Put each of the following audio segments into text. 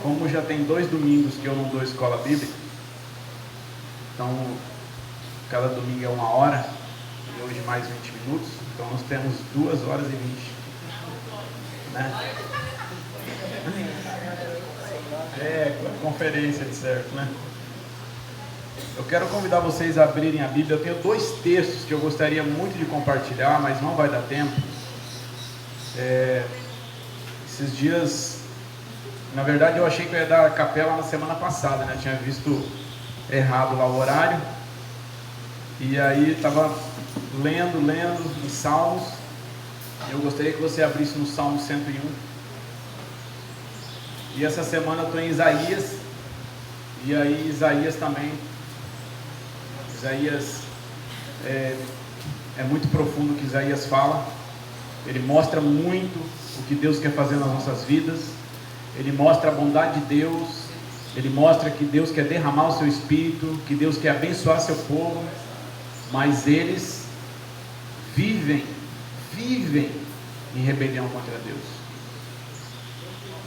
Como já tem 2 domingos que eu não dou escola bíblica, então cada domingo é 1 hora, e hoje mais 20 minutos, então nós temos 2 horas e 20, né? Conferência de certo, né? Eu quero convidar vocês a abrirem a Bíblia. Eu tenho 2 textos que eu gostaria muito de compartilhar, mas não vai dar tempo. Esses dias, na verdade eu achei que eu ia dar a capela na semana passada, né? Eu tinha visto errado lá o horário, e aí estava lendo em Salmos, e eu gostaria que você abrisse no Salmo 101, e essa semana eu estou em Isaías, e aí Isaías também, Isaías é muito profundo o que Isaías fala. Ele mostra muito o que Deus quer fazer nas nossas vidas, ele mostra a bondade de Deus, ele mostra que Deus quer derramar o seu Espírito, que Deus quer abençoar seu povo, mas eles vivem em rebelião contra Deus.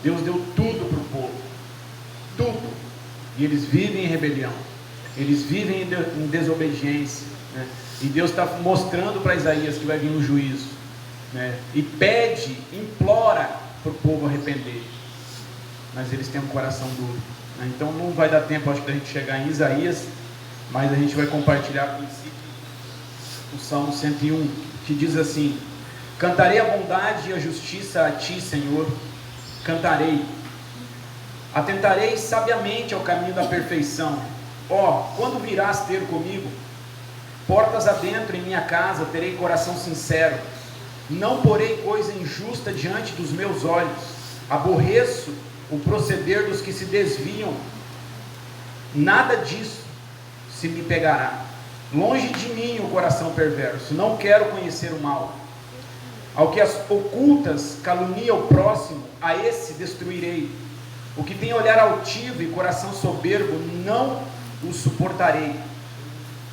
Deus deu tudo para o povo, tudo, e eles vivem em rebelião, eles vivem em desobediência, né? E Deus está mostrando para Isaías que vai vir um juízo, né? E pede, implora para o povo arrepender, mas eles têm um coração duro, né? Então não vai dar tempo, acho que, da gente chegar em Isaías, mas a gente vai compartilhar a princípio o Salmo 101, que diz assim: cantarei a bondade e a justiça a ti, Senhor, cantarei, atentarei sabiamente ao caminho da perfeição. Quando virás ter comigo? Portas adentro em minha casa terei coração sincero, não porei coisa injusta diante dos meus olhos, aborreço o proceder dos que se desviam, nada disso se me pegará. Longe de mim o coração perverso, não quero conhecer o mal. Ao que as ocultas calunia o próximo, a esse destruirei. O que tem olhar altivo e coração soberbo, não o suportarei.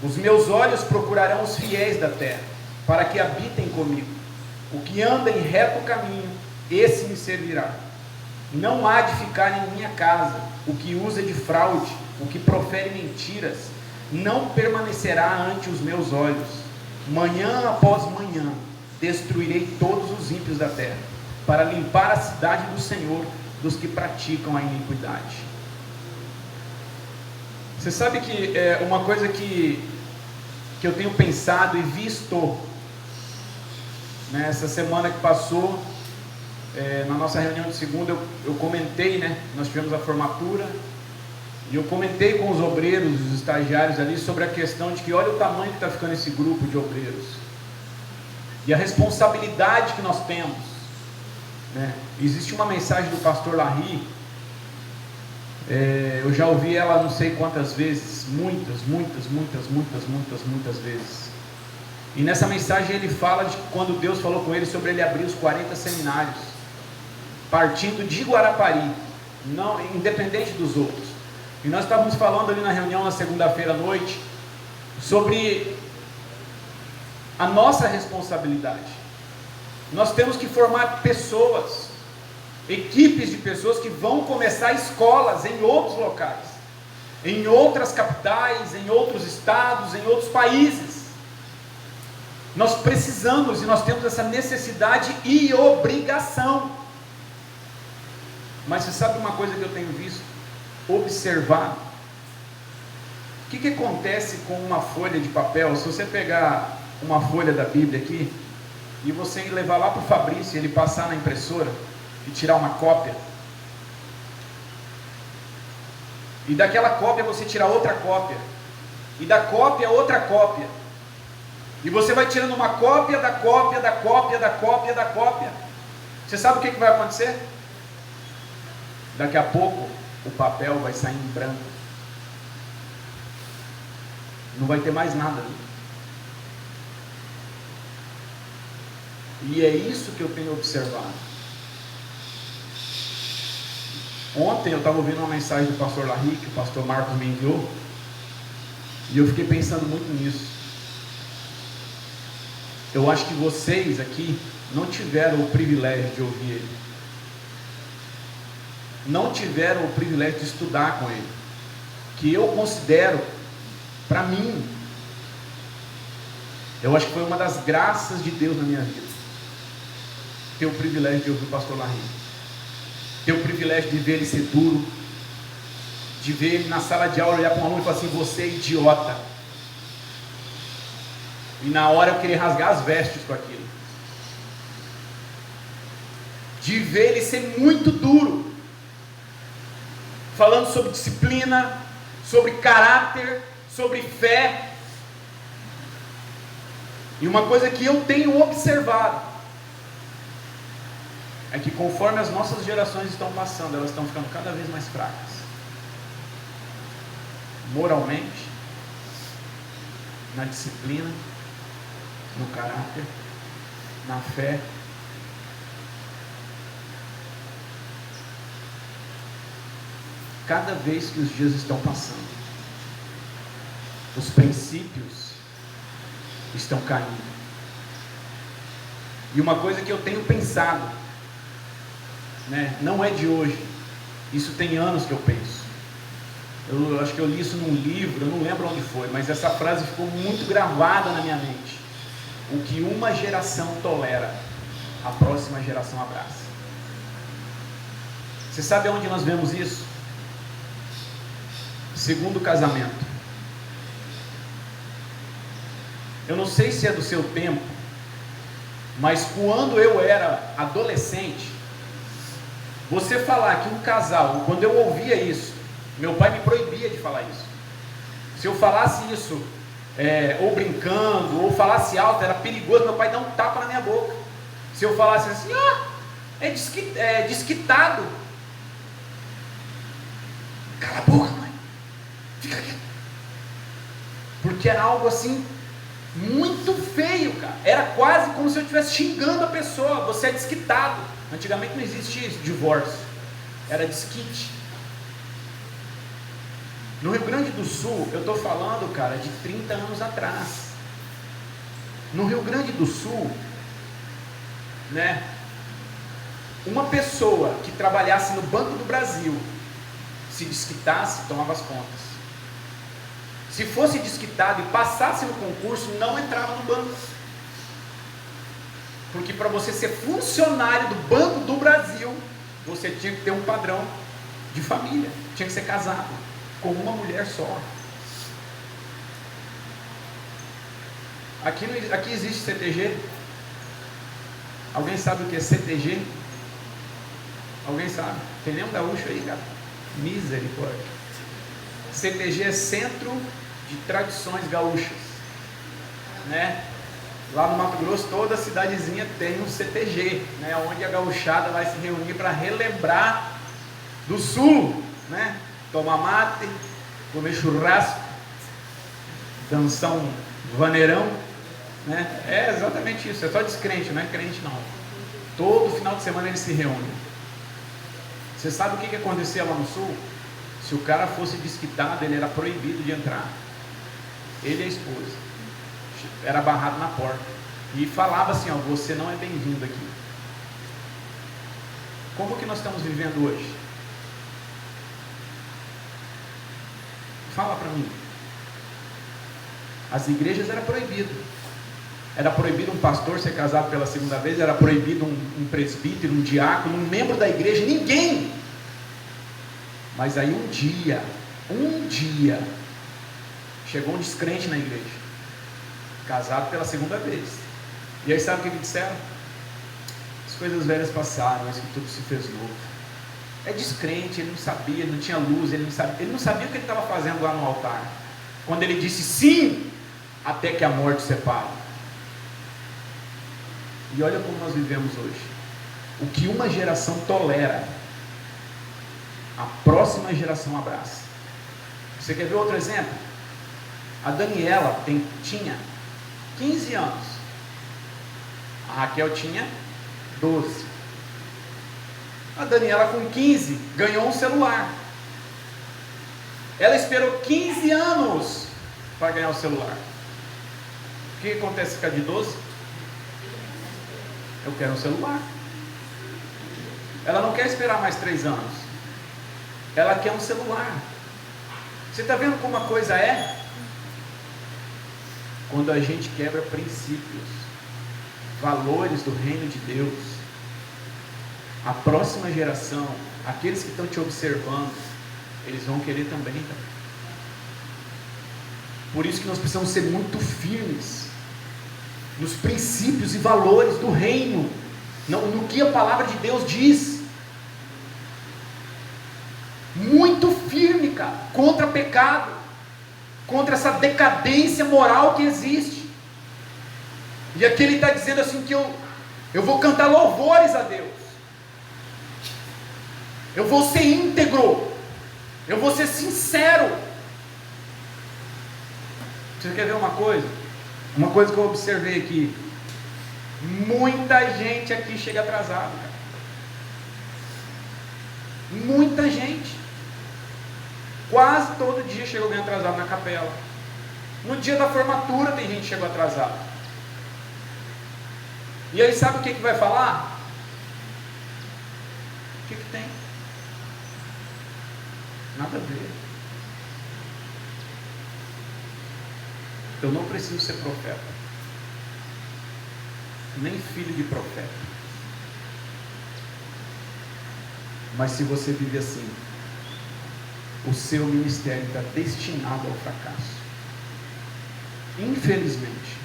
Os meus olhos procurarão os fiéis da terra, para que habitem comigo. O que anda em reto caminho, esse me servirá. Não há de ficar em minha casa o que usa de fraude, o que profere mentiras, não permanecerá ante os meus olhos. Manhã após manhã destruirei todos os ímpios da terra, para limpar a cidade do Senhor dos que praticam a iniquidade. Você sabe que uma coisa que eu tenho pensado e visto, né, essa semana que passou, na nossa reunião de segunda, eu comentei, né, nós tivemos a formatura, e eu comentei com os obreiros, os estagiários ali, sobre a questão de que olha o tamanho que está ficando esse grupo de obreiros, e a responsabilidade que nós temos, né? Existe uma mensagem do pastor Larry, eu já ouvi ela não sei quantas vezes, muitas vezes, e nessa mensagem ele fala de que quando Deus falou com ele sobre ele abrir os 40 seminários, partindo de Guarapari, não, independente dos outros. E nós estávamos falando ali na reunião na segunda-feira à noite sobre a nossa responsabilidade. Nós temos que formar pessoas, equipes de pessoas que vão começar escolas em outros locais, em outras capitais, em outros estados, em outros países. Nós precisamos e nós temos essa necessidade e obrigação. Mas você sabe uma coisa que eu tenho visto, observado? O que acontece com uma folha de papel? Se você pegar uma folha da Bíblia aqui e você levar lá para o Fabrício, ele passar na impressora e tirar uma cópia, e daquela cópia você tirar outra cópia, e da cópia outra cópia, e você vai tirando uma cópia da cópia da cópia da cópia da cópia, você sabe o que vai acontecer? Daqui a pouco o papel vai sair em branco, não vai ter mais nada ali. E é isso que eu tenho observado. Ontem eu estava ouvindo uma mensagem do pastor Larry, que o pastor Marcos me enviou, e eu fiquei pensando muito nisso. Eu acho que vocês aqui não tiveram o privilégio de ouvir ele. não tiveram o privilégio de estudar com ele, que eu considero, para mim, eu acho que foi uma das graças de Deus na minha vida, ter o privilégio de ouvir o pastor Larry, ter o privilégio de ver ele ser duro, de ver ele na sala de aula olhar para um aluno e falar assim: você é idiota, e na hora eu querer rasgar as vestes com aquilo, de ver ele ser muito duro, falando sobre disciplina, sobre caráter, sobre fé. E uma coisa que eu tenho observado é que conforme as nossas gerações estão passando, elas estão ficando cada vez mais fracas, moralmente, na disciplina, no caráter, na fé. Cada vez que os dias estão passando, os princípios estão caindo. E uma coisa que eu tenho pensado, né, não é de hoje, isso tem anos que eu penso. Eu acho que eu li isso num livro, eu não lembro onde foi, mas essa frase ficou muito gravada na minha mente: o que uma geração tolera, a próxima geração abraça. Você sabe onde nós vemos isso? Segundo casamento. Eu não sei se é do seu tempo, mas quando eu era adolescente, você falar que um casal, quando eu ouvia isso, meu pai me proibia de falar isso. Se eu falasse isso, ou brincando, ou falasse alto, era perigoso, meu pai dá um tapa na minha boca. Se eu falasse assim: é desquitado. Cala a boca, mãe, fica quieto. Porque era algo assim, muito feio, cara. Era quase como se eu estivesse xingando a pessoa: você é desquitado. Antigamente não existia isso, divórcio, era desquite. No Rio Grande do Sul, eu estou falando, cara, de 30 anos atrás. No Rio Grande do Sul, né, uma pessoa que trabalhasse no Banco do Brasil, se desquitasse, tomava as contas. Se fosse desquitado e passasse no concurso, não entrava no banco. Porque para você ser funcionário do Banco do Brasil, você tinha que ter um padrão de família, tinha que ser casado com uma mulher só. Aqui existe CTG? Alguém sabe o que é CTG? Alguém sabe? Tem nenhum gaúcho aí, cara? Misericórdia. CTG é Centro de Tradições Gaúchas, né? Lá no Mato Grosso, toda cidadezinha tem um CTG, né? Onde a gauchada vai se reunir para relembrar do sul, né? Tomar mate, comer churrasco, dançar um vaneirão, né? É exatamente isso. É só descrente, não é crente não. Todo final de semana eles se reúnem. Você sabe o que acontecia lá no sul? Se o cara fosse desquitado, ele era proibido de entrar. Ele e a esposa era barrado na porta e falava assim: ó, você não é bem-vindo aqui. Como que nós estamos vivendo hoje? Fala para mim. As igrejas era proibido. Era proibido um pastor ser casado pela segunda vez, era proibido um presbítero, um diácono, um membro da igreja, ninguém. Mas aí um dia, chegou um descrente na igreja, casado pela segunda vez. E aí sabe o que disseram? As coisas velhas passaram, mas que tudo se fez novo. É descrente, ele não sabia, ele não tinha luz, ele não sabia o que ele estava fazendo lá no altar. Quando ele disse sim, até que a morte separe. E olha como nós vivemos hoje. O que uma geração tolera, a próxima geração abraça. Você quer ver outro exemplo? A Daniela tinha 15 anos. A Raquel tinha 12. A Daniela com 15 ganhou um celular. Ela esperou 15 anos para ganhar o celular. O que acontece se ficar de 12? Eu quero um celular. Ela não quer esperar mais 3 anos. ela quer um celular. Você está vendo como a coisa é? Quando a gente quebra princípios, valores do reino de Deus, a próxima geração, aqueles que estão te observando, eles vão querer também, tá? Por isso que nós precisamos ser muito firmes nos princípios e valores do reino, no que a palavra de Deus diz. Muito firme, cara, contra pecado, contra essa decadência moral que existe. E aqui ele está dizendo assim que eu vou cantar louvores a Deus, eu vou ser íntegro, eu vou ser sincero. Você quer ver uma coisa? Uma coisa que eu observei aqui: muita gente aqui chega atrasada, cara. Muita gente. Quase todo dia chega alguém atrasado na capela. No dia da formatura tem gente que chegou atrasado. E aí sabe o que vai falar? O que tem? Nada a ver. Eu não preciso ser profeta, nem filho de profeta. Mas se você vive assim, o seu ministério está destinado ao fracasso. Infelizmente,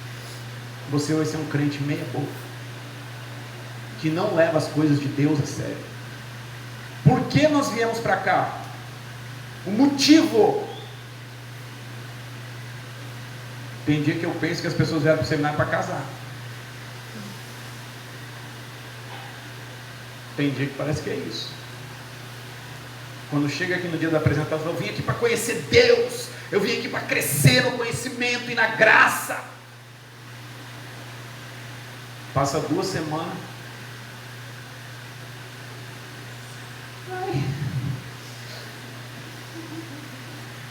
você vai ser um crente meia boca, que não leva as coisas de Deus a sério. Por que nós viemos para cá? O motivo. Tem dia que eu penso que as pessoas vieram para o seminário para casar. Tem dia que parece que é isso. Quando chega aqui no dia da apresentação, eu vim aqui para conhecer Deus, eu vim aqui para crescer no conhecimento e na graça. Passa 2 semanas. Ai,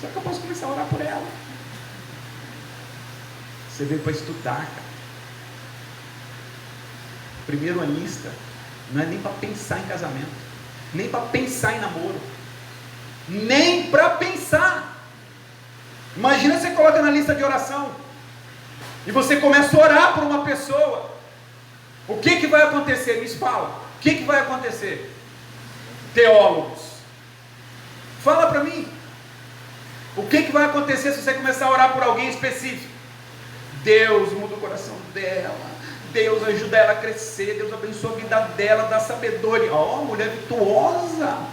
será que eu posso começar a orar por ela? Você veio para estudar, cara. Primeiro anista não é nem para pensar em casamento, nem para pensar em namoro, nem para pensar. Imagina você coloca na lista de oração e você começa a orar por uma pessoa. O que vai acontecer? Me fala. O que vai acontecer? Teólogos, fala para mim. O que vai acontecer se você começar a orar por alguém específico? Deus muda o coração dela, Deus ajuda ela a crescer, Deus abençoa a vida dela, dá sabedoria. Mulher virtuosa.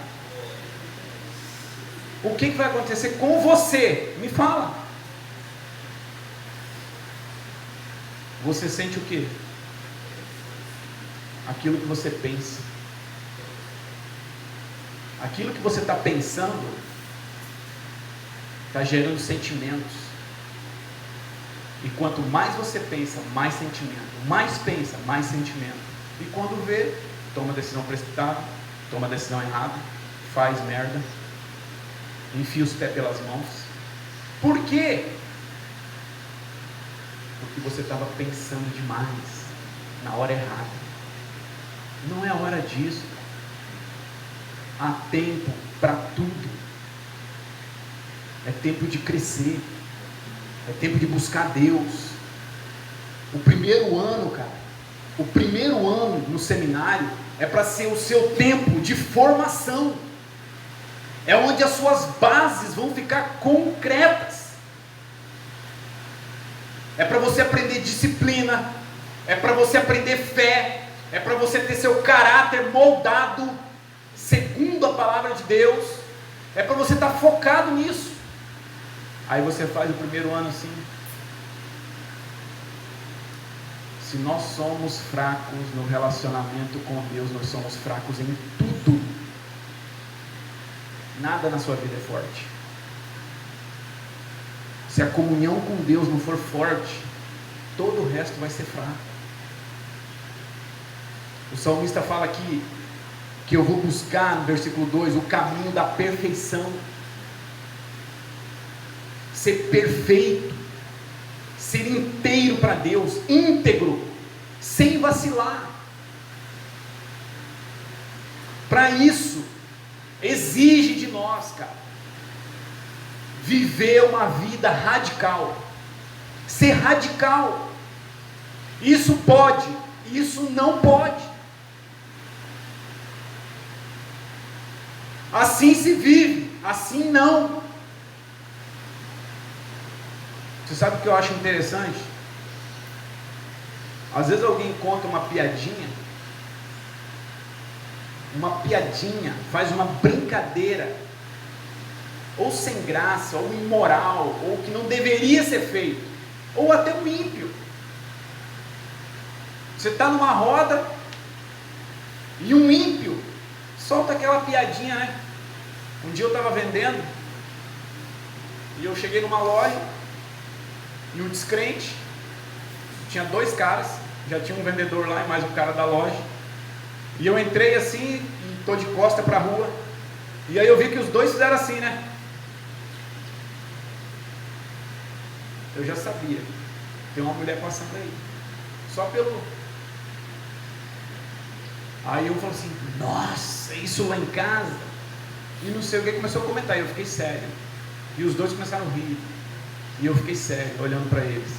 O que vai acontecer com você? Me fala. Você sente o quê? Aquilo que você pensa. Aquilo que você está pensando está gerando sentimentos. E quanto mais você pensa, mais sentimento. Mais pensa, mais sentimento. E quando vê, toma decisão precipitada, toma decisão errada, faz merda, enfia os pés pelas mãos. Por quê? Porque você estava pensando demais, na hora errada. Não é a hora disso. Há tempo para tudo. É tempo de crescer. É tempo de buscar Deus. O primeiro ano, cara, o primeiro ano no seminário é para ser o seu tempo de formação. É onde as suas bases vão ficar concretas. É para você aprender disciplina, é para você aprender fé, é para você ter seu caráter moldado segundo a palavra de Deus. É para você estar focado nisso. Aí você faz o primeiro ano assim. Se nós somos fracos no relacionamento com Deus, nós somos fracos em tudo. Nada na sua vida é forte. Se a comunhão com Deus não for forte, todo o resto vai ser fraco. O salmista fala aqui que eu vou buscar, no versículo 2, o caminho da perfeição. Ser perfeito, ser inteiro para Deus, íntegro, sem vacilar. Para isso, exige de nós, cara, viver uma vida radical, ser radical. Isso pode, isso não pode. Assim se vive, assim não. Você sabe o que eu acho interessante? Às vezes alguém conta uma piadinha, faz uma brincadeira, ou sem graça, ou imoral, ou que não deveria ser feito, ou até um ímpio. Você está numa roda e um ímpio solta aquela piadinha, né? Um dia eu estava vendendo e eu cheguei numa loja e um descrente, tinha 2 caras, já tinha um vendedor lá e mais um cara da loja, e eu entrei assim e estou de costa para a rua, e aí eu vi que os 2 fizeram assim, né? Eu já sabia, tem uma mulher passando aí, só pelo... Aí eu falei assim, nossa, isso lá em casa, e não sei o que, começou a comentar, e eu fiquei sério, e os 2 começaram a rir, e eu fiquei sério, olhando para eles.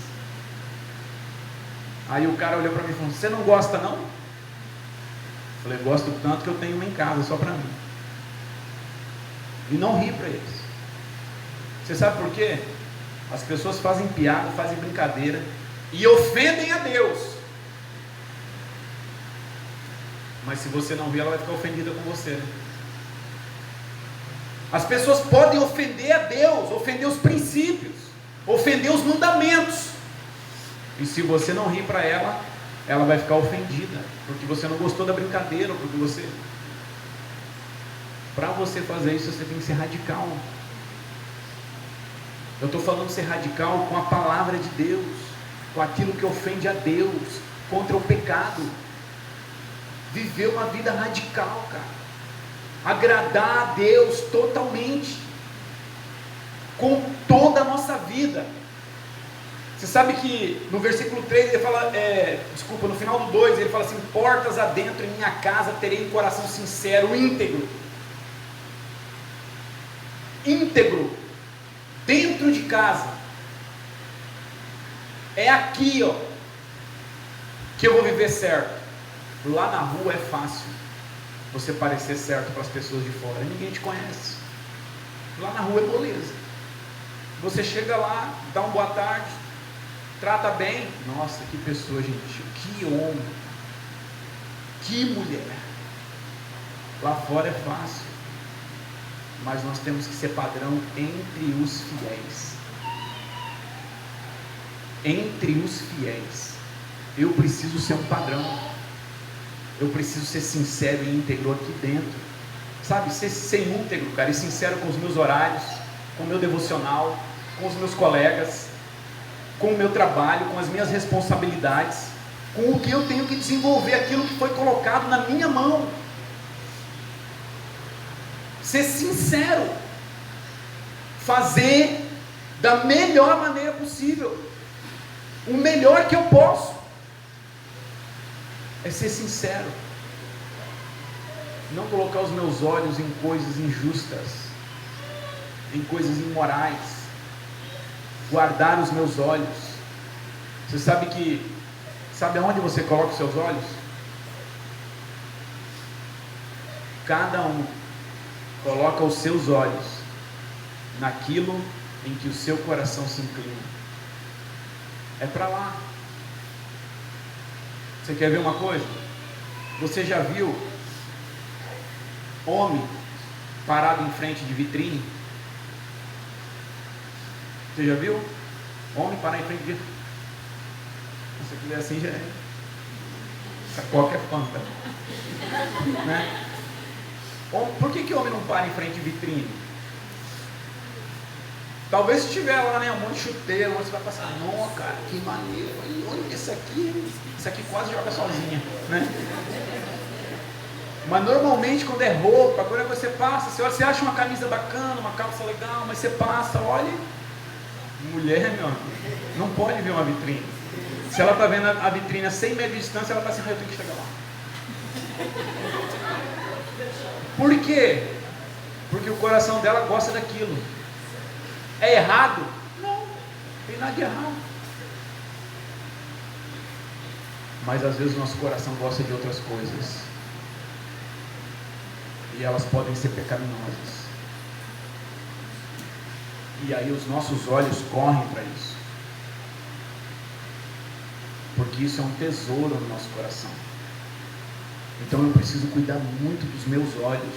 Aí o cara olhou para mim e falou, você não gosta não? Eu falei, gosto tanto que eu tenho uma em casa, só para mim. E não ri para eles. Você sabe por quê? As pessoas fazem piada, fazem brincadeira, e ofendem a Deus. Mas se você não rir, ela vai ficar ofendida com você, né? As pessoas podem ofender a Deus, ofender os princípios, ofender os mandamentos, e se você não rir para ela, ela vai ficar ofendida, porque você não gostou da brincadeira, porque você... Para você fazer isso, você tem que ser radical. Eu estou falando ser radical com a palavra de Deus, com aquilo que ofende a Deus, contra o pecado. Viver uma vida radical, cara. Agradar a Deus totalmente, com toda a nossa vida. Você sabe que no versículo 3 ele fala, no final do 2 ele fala assim, portas adentro em minha casa terei um coração sincero, íntegro, dentro de casa, é aqui, ó, que eu vou viver certo. Lá na rua é fácil você parecer certo para as pessoas de fora, ninguém te conhece. Lá na rua é moleza. Você chega lá, dá uma boa tarde, trata bem, nossa, que pessoa gentil, que homem, que mulher. Lá fora é fácil, mas nós temos que ser padrão entre os fiéis. Entre os fiéis, eu preciso ser um padrão. Eu preciso ser sincero e íntegro aqui dentro, sabe, ser íntegro, cara, e sincero com os meus horários, com o meu devocional, com os meus colegas, com o meu trabalho, com as minhas responsabilidades, com o que eu tenho que desenvolver, aquilo que foi colocado na minha mão. Ser sincero, fazer da melhor maneira possível, o melhor que eu posso. É ser sincero, não colocar os meus olhos em coisas injustas, em coisas imorais, guardar os meus olhos. Você sabe aonde você coloca os seus olhos? Cada um coloca os seus olhos naquilo em que o seu coração se inclina, é para lá. Você quer ver uma coisa? Você já viu homem parado em frente de vitrine? Você já viu? Homem parar em frente de vitrine? Se você quiser assim já é. Essa coca é fanta, né? Por que homem não para em frente de vitrine? Talvez se tiver lá, né, um monte de chuteiro, você vai passar, nossa, cara, que maneiro, olha esse aqui quase joga sozinha, né? Mas normalmente quando é roupa, quando você passa, você acha uma camisa bacana, uma calça legal, mas você passa, olha, mulher, meu amigo, não pode ver uma vitrine. Se ela está vendo a vitrine a 100 metros de distância, ela está assim, eu tenho que chegar lá. Por quê? o coração dela gosta daquilo. É errado? Não tem nada de errado. Mas às vezes o nosso coração gosta de outras coisas, e elas podem ser pecaminosas, e aí os nossos olhos correm para isso, porque isso é um tesouro no nosso coração. Então eu preciso cuidar muito dos meus olhos,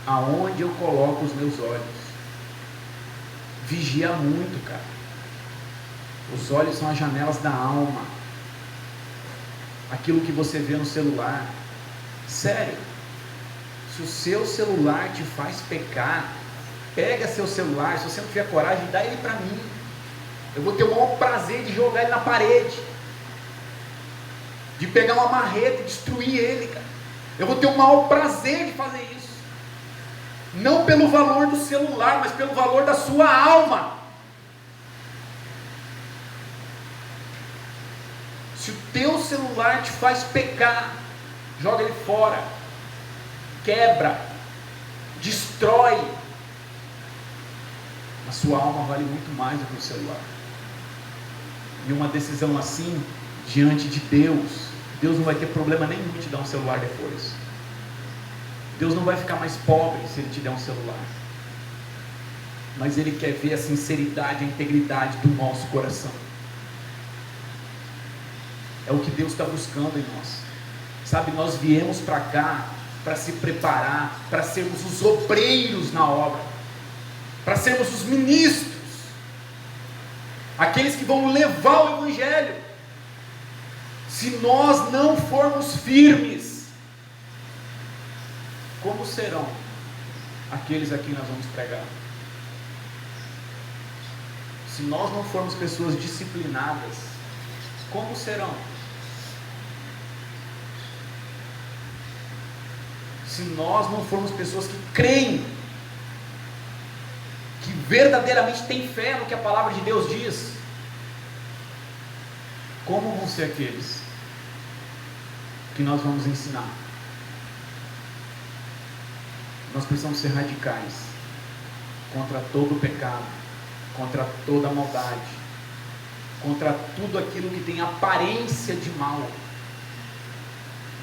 aonde eu coloco os meus olhos. Vigia muito, cara. Os olhos são as janelas da alma. Aquilo que você vê no celular, sério, se o seu celular te faz pecar, pega seu celular, se você não tiver coragem, dá ele para mim. Eu vou ter o maior prazer de jogar ele na parede, de pegar uma marreta e destruir ele, cara. Eu vou ter o maior prazer de fazer isso, não pelo valor do celular, mas pelo valor da sua alma. Se o teu celular te faz pecar, joga ele fora, quebra, destrói. A sua alma vale muito mais do que o celular. E uma decisão assim, diante de Deus, Deus não vai ter problema nenhum em te dar um celular depois. Deus não vai ficar mais pobre se Ele te der um celular. Mas Ele quer ver a sinceridade, a integridade do nosso coração. É o que Deus está buscando em nós. Sabe, nós viemos para cá para se preparar, para sermos os obreiros na obra, para sermos os ministros, aqueles que vão levar o Evangelho. Se nós não formos firmes, como serão aqueles a quem nós vamos pregar? Se nós não formos pessoas disciplinadas, como serão? Se nós não formos pessoas que creem, que verdadeiramente têm fé no que a palavra de Deus diz, como vão ser aqueles que nós vamos ensinar? Nós precisamos ser radicais contra todo o pecado, contra toda a maldade, contra tudo aquilo que tem aparência de mal.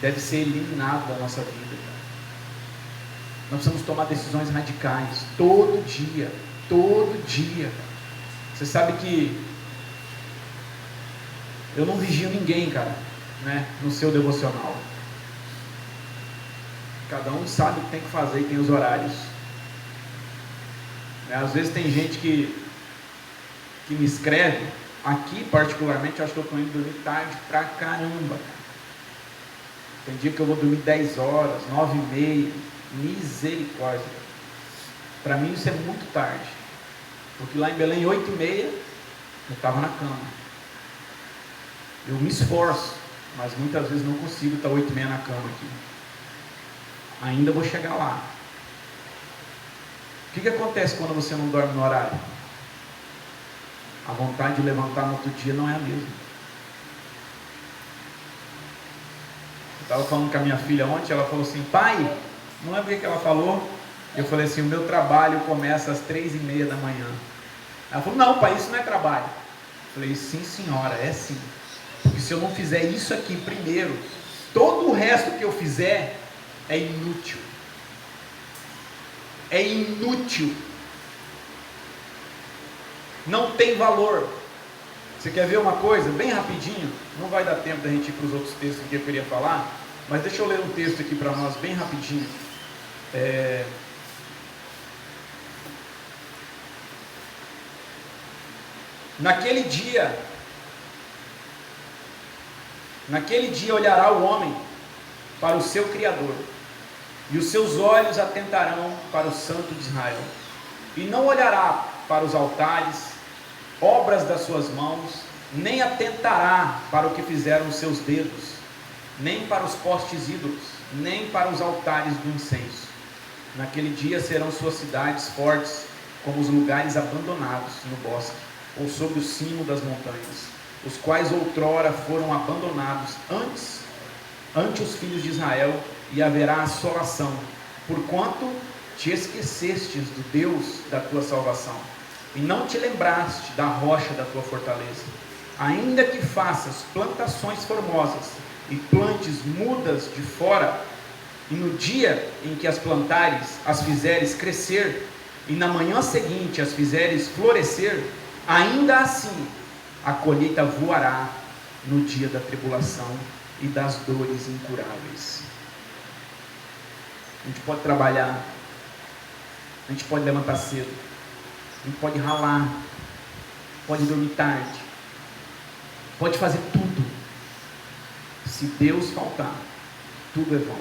Deve ser eliminado da nossa vida. Nós precisamos tomar decisões radicais, todo dia, todo dia. Você sabe que eu não vigio ninguém, cara, né, no seu devocional. Cada um sabe o que tem que fazer e tem os horários. Às vezes tem gente que me escreve, aqui particularmente, eu acho que eu estou indo dormir tarde pra caramba. Tem dia que eu vou dormir 10 horas, 9h30, misericórdia. Para mim isso é muito tarde, porque lá em Belém 8h30 eu estava na cama. Eu me esforço, mas muitas vezes não consigo estar 8h30 na cama aqui. Ainda vou chegar lá. O que acontece quando você não dorme no horário? A vontade de levantar no outro dia não é a mesma. Eu estava falando com a minha filha ontem, ela falou assim: pai, não lembro o que ela falou. Eu falei assim: o meu trabalho começa às 3h30 da manhã. Ela falou: não, pai, isso não é trabalho. Eu falei: sim, senhora, é sim. Porque se eu não fizer isso aqui primeiro, todo o resto que eu fizer é inútil. É inútil. Não tem valor. Você quer ver uma coisa? Bem rapidinho. Não vai dar tempo da gente ir para os outros textos que eu queria falar, mas deixa eu ler um texto aqui para nós, bem rapidinho. Naquele dia olhará o homem para o seu Criador, e os seus olhos atentarão para o Santo de Israel, e não olhará para os altares, obras das suas mãos, nem atentará para o que fizeram os seus dedos, nem para os postes ídolos, nem para os altares do incenso. Naquele dia serão suas cidades fortes como os lugares abandonados no bosque, ou sobre o cimo das montanhas, os quais outrora foram abandonados ante os filhos de Israel, e haverá assolação, porquanto te esquecestes do Deus da tua salvação, e não te lembraste da rocha da tua fortaleza. Ainda que faças plantações formosas, e plantes mudas de fora, e no dia em que as plantares, as fizeres crescer, e na manhã seguinte as fizeres florescer, ainda assim a colheita voará no dia da tribulação e das dores incuráveis. A gente pode trabalhar, a gente pode levantar cedo, a gente pode ralar, pode dormir tarde, pode fazer tudo. Se Deus faltar, tudo é vão.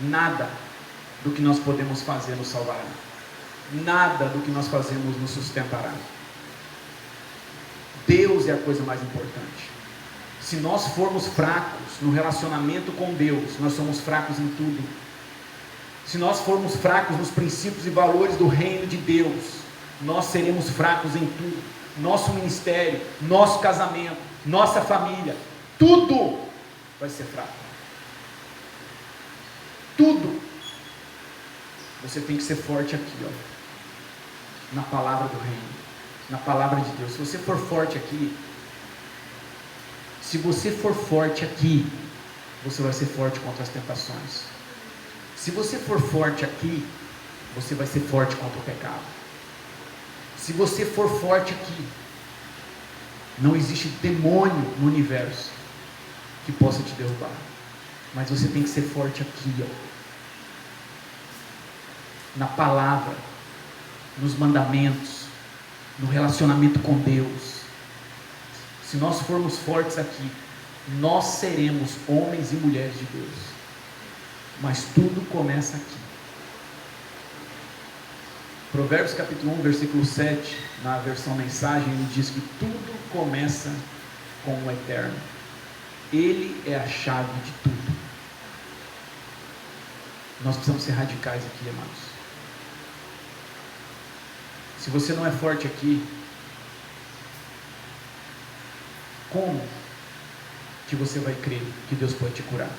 Nada do que nós podemos fazer nos salvará. Nada do que nós fazemos nos sustentará. Deus é a coisa mais importante. Se nós formos fracos no relacionamento com Deus, nós somos fracos em tudo. Se nós formos fracos nos princípios e valores do reino de Deus, nós seremos fracos em tudo. Nosso ministério, nosso casamento, nossa família, tudo vai ser fraco. Tudo. Você tem que ser forte aqui, ó, na palavra do reino, na palavra de Deus. Se você for forte aqui, você vai ser forte contra as tentações. Se você for forte aqui, você vai ser forte contra o pecado. Se você for forte aqui, não existe demônio no universo que possa te derrubar. Mas você tem que ser forte aqui, ó, na palavra, nos mandamentos, no relacionamento com Deus. Se nós formos fortes aqui, nós seremos homens e mulheres de Deus. Mas tudo começa aqui. Provérbios capítulo 1, versículo 7, na versão mensagem, ele diz que tudo começa com o Eterno. Ele é a chave de tudo. Nós precisamos ser radicais aqui, amados. Se você não é forte aqui, como que você vai crer que Deus pode te curar?